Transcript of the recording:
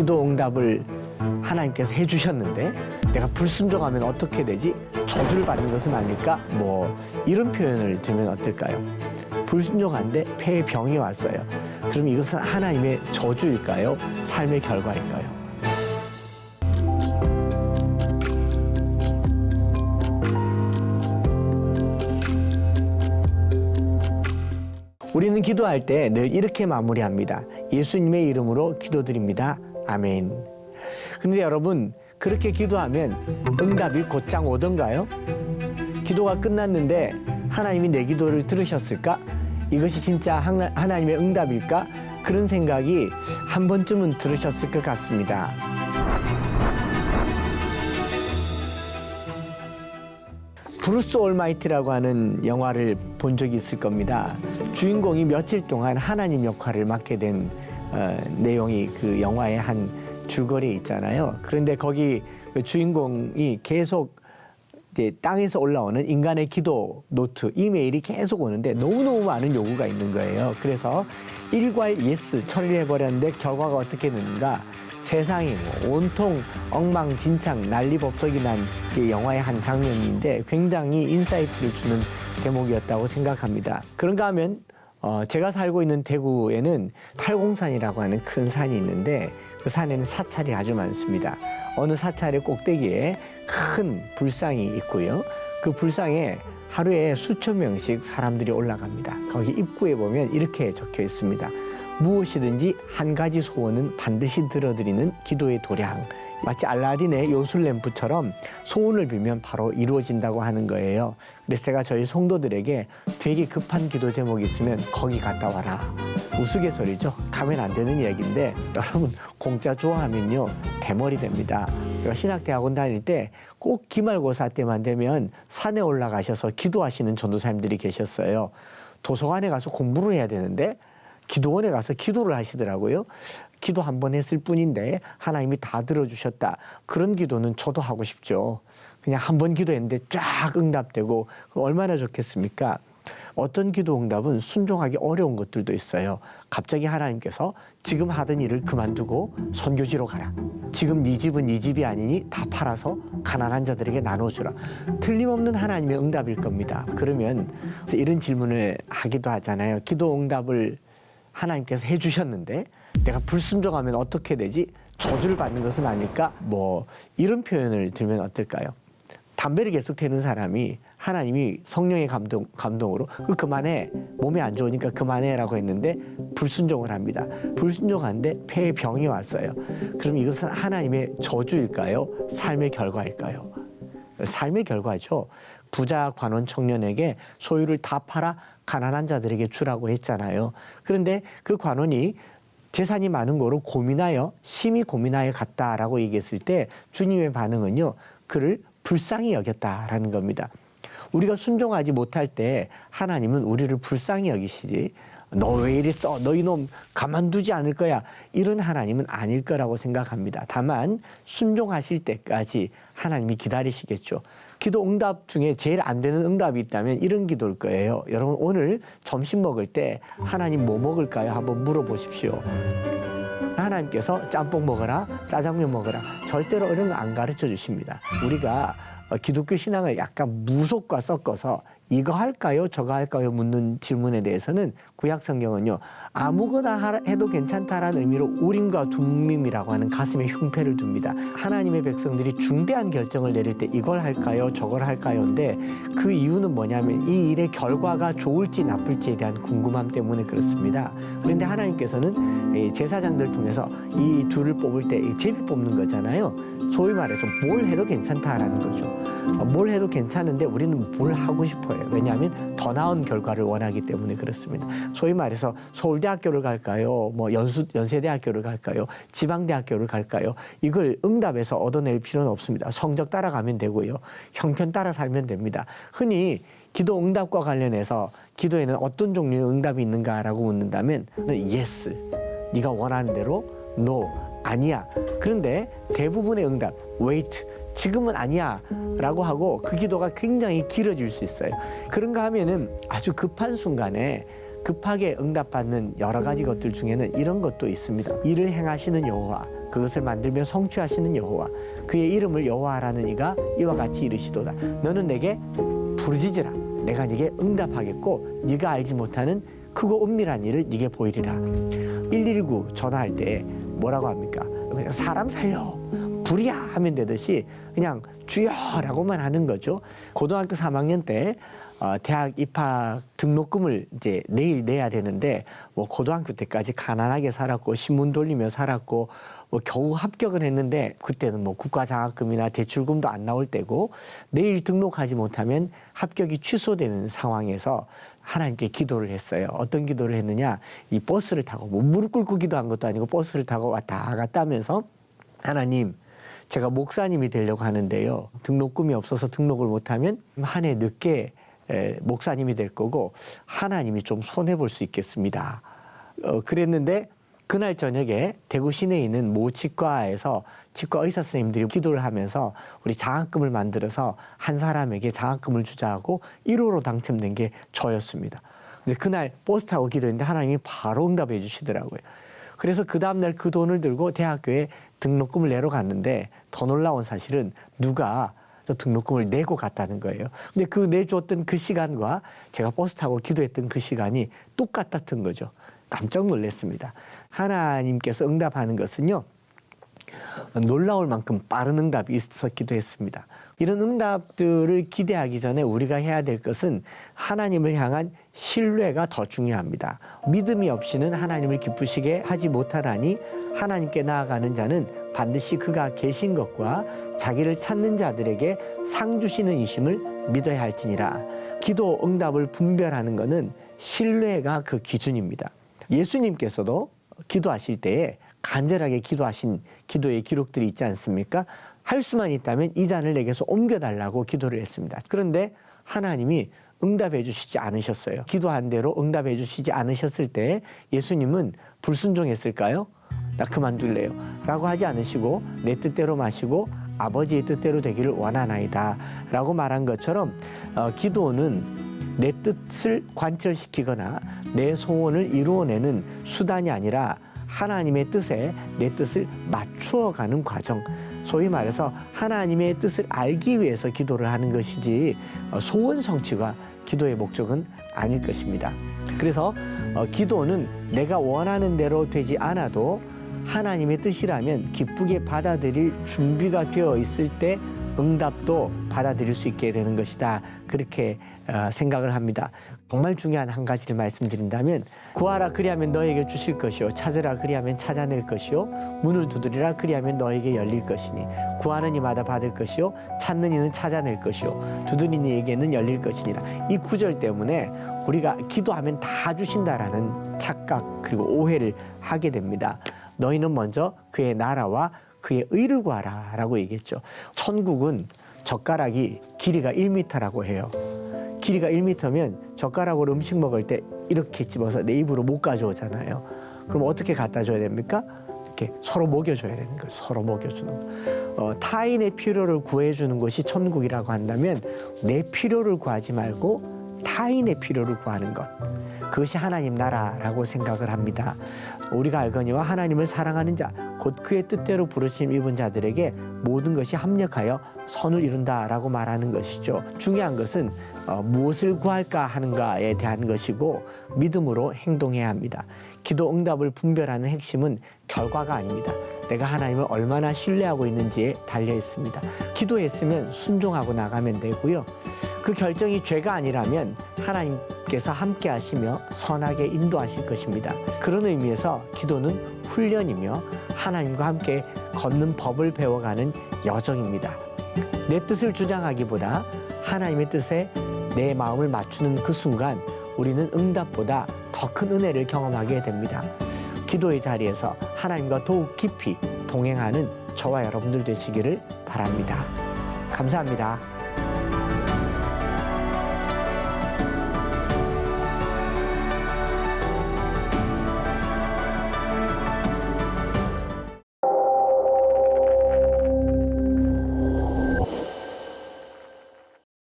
기도 응답을 하나님께서 해주셨는데 내가 불순종하면 어떻게 되지? 저주를 받는 것은 아닐까? 뭐 이런 표현을 들으면 어떨까요? 불순종한데 폐에 병이 왔어요. 그럼 이것은 하나님의 저주일까요? 삶의 결과일까요? 우리는 기도할 때 늘 이렇게 마무리합니다. 예수님의 이름으로 기도드립니다. 아멘. 그런데 여러분, 그렇게 기도하면 응답이 곧장 오던가요? 기도가 끝났는데 하나님이 내 기도를 들으셨을까? 이것이 진짜 하나님의 응답일까? 그런 생각이 한 번쯤은 들으셨을 것 같습니다. 브루스 올마이티라고 하는 영화를 본 적이 있을 겁니다. 주인공이 며칠 동안 하나님 역할을 맡게 된 내용이 그 영화의 한 줄거리에 있잖아요. 그런데 거기 그 주인공이 계속 이제 땅에서 올라오는 인간의 기도 노트, 이메일이 계속 오는데 너무너무 많은 요구가 있는 거예요. 그래서 일괄 예스 처리를 해버렸는데 결과가 어떻게 되는가? 세상이 온통 엉망진창 난리법석이 난 영화의 한 장면인데 굉장히 인사이트를 주는 대목이었다고 생각합니다. 그런가 하면 제가 살고 있는 대구에는 팔공산이라고 하는 큰 산이 있는데 그 산에는 사찰이 아주 많습니다. 어느 사찰의 꼭대기에 큰 불상이 있고요. 그 불상에 하루에 수천 명씩 사람들이 올라갑니다. 거기 입구에 보면 이렇게 적혀 있습니다. 무엇이든지 한 가지 소원은 반드시 들어드리는 기도의 도량. 마치 알라딘의 요술램프처럼 소원을 빌면 바로 이루어진다고 하는 거예요. 그래서 제가 저희 성도들에게 되게 급한 기도 제목이 있으면 거기 갔다 와라. 우스갯소리죠. 가면 안 되는 얘기인데 여러분 공짜 좋아하면요 대머리 됩니다. 제가 신학대학원 다닐 때 꼭 기말고사 때만 되면 산에 올라가셔서 기도하시는 전도사님들이 계셨어요. 도서관에 가서 공부를 해야 되는데 기도원에 가서 기도를 하시더라고요. 기도 한 번 했을 뿐인데 하나님이 다 들어주셨다. 그런 기도는 저도 하고 싶죠. 그냥 한 번 기도했는데 쫙 응답되고 얼마나 좋겠습니까? 어떤 기도 응답은 순종하기 어려운 것들도 있어요. 갑자기 하나님께서 지금 하던 일을 그만두고 선교지로 가라. 지금 네 집은 네 집이 아니니 다 팔아서 가난한 자들에게 나눠주라. 틀림없는 하나님의 응답일 겁니다. 그러면 이런 질문을 하기도 하잖아요. 기도 응답을 하나님께서 해주셨는데 내가 불순종하면 어떻게 되지? 저주를 받는 것은 아닐까? 뭐 이런 표현을 들면 어떨까요? 담배를 계속 태는 사람이 하나님이 성령의 감동으로 그만해, 몸에 안 좋으니까 그만해라고 했는데 불순종을 합니다. 불순종하는데 폐에 병이 왔어요. 그럼 이것은 하나님의 저주일까요? 삶의 결과일까요? 삶의 결과죠. 부자 관원 청년에게 소유를 다 팔아 가난한 자들에게 주라고 했잖아요. 그런데 그 관원이 재산이 많은 거로 심히 고민하여 갔다라고 얘기했을 때 주님의 반응은요, 그를 불쌍히 여겼다라는 겁니다. 우리가 순종하지 못할 때 하나님은 우리를 불쌍히 여기시지, 너 왜 이리 써? 너 이놈 가만두지 않을 거야. 이런 하나님은 아닐 거라고 생각합니다. 다만 순종하실 때까지 하나님이 기다리시겠죠. 기도 응답 중에 제일 안 되는 응답이 있다면 이런 기도일 거예요. 여러분 오늘 점심 먹을 때 하나님 뭐 먹을까요? 한번 물어보십시오. 하나님께서 짬뽕 먹어라, 짜장면 먹어라. 절대로 이런 거 안 가르쳐 주십니다. 우리가 기독교 신앙을 약간 무속과 섞어서 이거 할까요? 저거 할까요? 묻는 질문에 대해서는 구약 성경은요, 아무거나 해도 괜찮다라는 의미로 우림과 둠밈이라고 하는 가슴에 흉패를 둡니다. 하나님의 백성들이 중대한 결정을 내릴 때 이걸 할까요? 저걸 할까요?인데 그 이유는 뭐냐면 이 일의 결과가 좋을지 나쁠지에 대한 궁금함 때문에 그렇습니다. 그런데 하나님께서는 제사장들 통해서 이 둘을 뽑을 때 제비 뽑는 거잖아요. 소위 말해서 뭘 해도 괜찮다라는 거죠. 뭘 해도 괜찮은데 우리는 뭘 하고 싶어요. 왜냐하면 더 나은 결과를 원하기 때문에 그렇습니다. 소위 말해서 서울대학교를 갈까요? 뭐 연세대학교를 갈까요? 지방대학교를 갈까요? 이걸 응답에서 얻어낼 필요는 없습니다. 성적 따라가면 되고요. 형편 따라 살면 됩니다. 흔히 기도 응답과 관련해서 기도에는 어떤 종류의 응답이 있는가라고 묻는다면 yes, 네가 원하는 대로, no, 아니야. 그런데 대부분의 응답, wait, 지금은 아니야 라고 하고 그 기도가 굉장히 길어질 수 있어요. 그런가 하면은 아주 급한 순간에 급하게 응답받는 여러 가지 것들 중에는 이런 것도 있습니다. 이를 행하시는 여호와 그것을 만들며 성취하시는 여호와 그의 이름을 여호와라는 이가 이와 같이 이르시도다. 너는 내게 부르짖으라. 내가 네게 응답하겠고 네가 알지 못하는 크고 은밀한 일을 네게 보이리라. 119 전화할 때 뭐라고 합니까? 그냥 사람 살려 불이야 하면 되듯이 그냥 주여라고만 하는 거죠. 고등학교 3학년 때 대학 입학 등록금을 이제 내일 내야 되는데 뭐 고등학교 때까지 가난하게 살았고 신문 돌리며 살았고 뭐 겨우 합격을 했는데 그때는 뭐 국가장학금이나 대출금도 안 나올 때고 내일 등록하지 못하면 합격이 취소되는 상황에서 하나님께 기도를 했어요. 어떤 기도를 했느냐? 이 버스를 타고 뭐 무릎 꿇고 기도한 것도 아니고 버스를 타고 왔다 갔다 하면서 하나님 제가 목사님이 되려고 하는데요. 등록금이 없어서 등록을 못하면 한 해 늦게 목사님이 될 거고 하나님이 좀 손해볼 수 있겠습니다. 그랬는데 그날 저녁에 대구 시내에 있는 모 치과에서 치과 의사 선생님들이 기도를 하면서 우리 장학금을 만들어서 한 사람에게 장학금을 주자고 1호로 당첨된 게 저였습니다. 근데 그날 버스 타고 기도했는데 하나님이 바로 응답해 주시더라고요. 그래서 그 다음날 그 돈을 들고 대학교에 등록금을 내러 갔는데 더 놀라운 사실은 누가 등록금을 내고 갔다는 거예요. 근데 그 내줬던 그 시간과 제가 버스 타고 기도했던 그 시간이 똑같았던 거죠. 깜짝 놀랐습니다. 하나님께서 응답하는 것은요, 놀라울 만큼 빠른 응답이 있었기도 했습니다. 이런 응답들을 기대하기 전에 우리가 해야 될 것은 하나님을 향한 신뢰가 더 중요합니다. 믿음이 없이는 하나님을 기쁘시게 하지 못하나니 하나님께 나아가는 자는 반드시 그가 계신 것과 자기를 찾는 자들에게 상 주시는 이심을 믿어야 할지니라. 기도 응답을 분별하는 것은 신뢰가 그 기준입니다. 예수님께서도 기도하실 때에 간절하게 기도하신 기도의 기록들이 있지 않습니까? 할 수만 있다면 이 잔을 내게서 옮겨달라고 기도를 했습니다. 그런데 하나님이 응답해 주시지 않으셨어요. 기도한 대로 응답해 주시지 않으셨을 때 예수님은 불순종했을까요? 나 그만둘래요 라고 하지 않으시고 내 뜻대로 마시고 아버지의 뜻대로 되기를 원하나이다 라고 말한 것처럼 기도는 내 뜻을 관철시키거나 내 소원을 이루어내는 수단이 아니라 하나님의 뜻에 내 뜻을 맞추어가는 과정, 소위 말해서 하나님의 뜻을 알기 위해서 기도를 하는 것이지 소원 성취가 기도의 목적은 아닐 것입니다. 그래서 기도는 내가 원하는 대로 되지 않아도 하나님의 뜻이라면 기쁘게 받아들일 준비가 되어 있을 때 응답도 받아들일 수 있게 되는 것이다. 그렇게 생각을 합니다. 정말 중요한 한 가지를 말씀드린다면 구하라 그리하면 너에게 주실 것이요 찾으라 그리하면 찾아낼 것이요 문을 두드리라 그리하면 너에게 열릴 것이니 구하는 이마다 받을 것이요 찾는 이는 찾아낼 것이요 두드리는 이에게는 열릴 것이니라. 이 구절 때문에 우리가 기도하면 다 주신다라는 착각 그리고 오해를 하게 됩니다. 너희는 먼저 그의 나라와 그의 의를 구하라 라고 얘기했죠. 천국은 젓가락이 길이가 1m라고 해요. 길이가 1m면 젓가락으로 음식 먹을 때 이렇게 집어서 내 입으로 못 가져오잖아요. 그럼 어떻게 갖다 줘야 됩니까? 이렇게 서로 먹여줘야 되는 거예요. 서로 먹여주는 거. 타인의 필요를 구해주는 것이 천국이라고 한다면 내 필요를 구하지 말고 타인의 필요를 구하는 것. 그것이 하나님 나라라고 생각을 합니다. 우리가 알거니와 하나님을 사랑하는 자, 곧 그의 뜻대로 부르심 입은 자들에게 모든 것이 합력하여 선을 이룬다라고 말하는 것이죠. 중요한 것은 무엇을 구할까 하는가에 대한 것이고 믿음으로 행동해야 합니다. 기도 응답을 분별하는 핵심은 결과가 아닙니다. 내가 하나님을 얼마나 신뢰하고 있는지에 달려 있습니다. 기도했으면 순종하고 나가면 되고요. 그 결정이 죄가 아니라면 하나님께서 함께 하시며 선하게 인도하실 것입니다. 그런 의미에서 기도는 훈련이며 하나님과 함께 걷는 법을 배워가는 여정입니다. 내 뜻을 주장하기보다 하나님의 뜻에 내 마음을 맞추는 그 순간 우리는 응답보다 더 큰 은혜를 경험하게 됩니다. 기도의 자리에서 하나님과 더욱 깊이 동행하는 저와 여러분들 되시기를 바랍니다. 감사합니다.